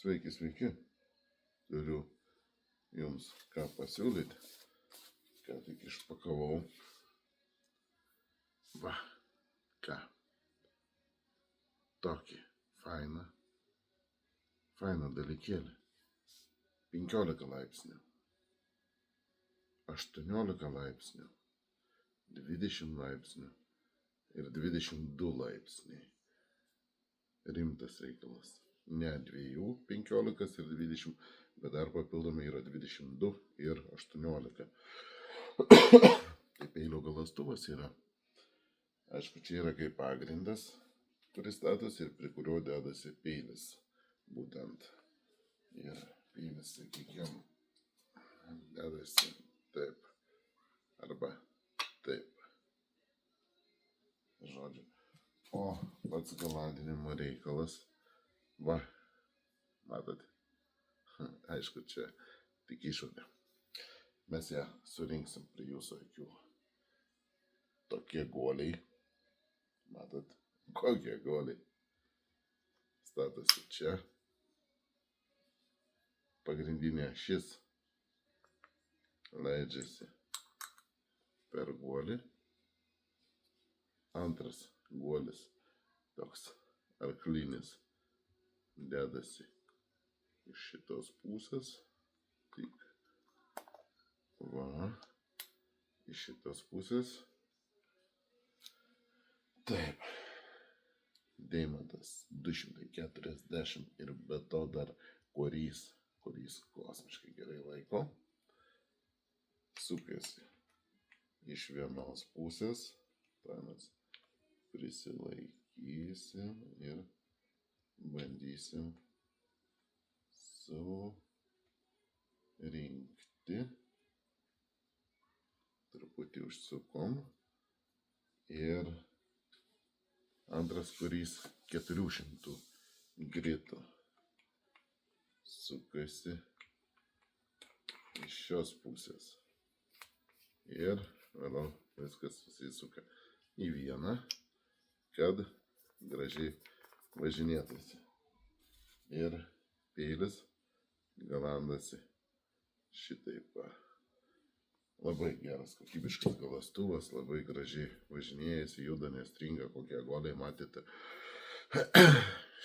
Sveiki, sveiki. Turiu jums ką pasiūlyti. Ką tik išpakavau. Va, ką. Tokį fainą dalykėlį. 15 laipsnių, 18 laipsnių, 20 laipsnių ir 22 laipsniai. Rimtas reikalas. Ne 2, 15 ir 20, bet dar papildomai yra 22 ir 18. Tai peilio galastuvas yra. Aišku, čia yra kaip pagrindas, kuris statosi ir prie kurio dedasi peilis. Būtent. Ir peilis, sakykime, dedasi taip. Arba taip. Žodžiu. O pats galandinimo reikalas. Va. Matote? Aišku, čia tik išorė. Mes ją surinksim prie jūsų akių. Tokie guoliai. Matot? Kokie guoliai. Statosi čia. Pagrindinė ašis leidžiasi per guolį. Antras guolis, toks arklinis, dedasi iš šitos pusės. Tik. Va. Iš šitos pusės. Taip. Deimantas 240 ir be to dar korys kosmiškai gerai laiko. Sukasi iš vienos pusės. Tai mes prisilaikysim ir bandysim surinkti. Truputį užsukom. Ir antras korys 400 gritų. Sukasi iš šios pusės. Ir vėliau viskas susisuka į vieną, kad gražiai važinėtųsi. Ir peilis galandasi šitaip. Labai geras, kokybiškas galastuvas, labai gražiai važinėjasi, juda, nestringa, kokie guoliai matėte.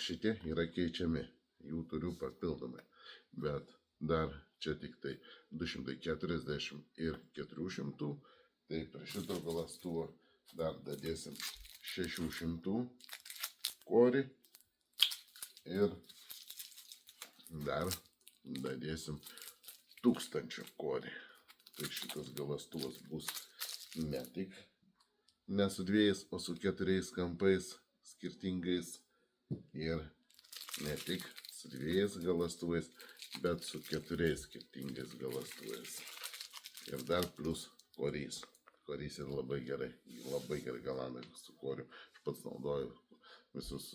Šitie yra keičiami, jų turiu papildomai, bet dar čia tik tai 240 ir 400, tai prie šito galastuvo dar dadėsim 600 korį ir dar dadėsim 1000 korį. Tai šitas galastuvas bus ne tik ne su 2, o su 4 kampais skirtingais ir ne tik su 2 galastuvais, bet su 4 skirtingais galastuvais. Ir dar plus korys. Korys yra labai gerai galanda su koriu. Aš pats naudoju visus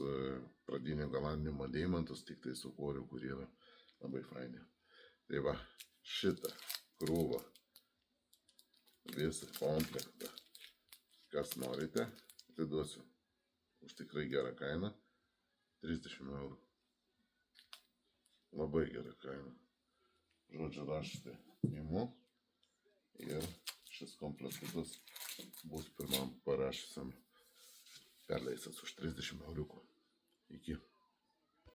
pradinio galandinimo deimantus, tik tai su koriu, kurie yra labai faini. Tai va, šitą krūvą, visą komplektą, kas norite, atiduosiu už tikrai gerą kainą, 30 eurų. Labai gera kaina. Žodžiu, raštai imu ir šis komplektas bus pirmam parašysiam perleistas už 30 euriukų. Iki.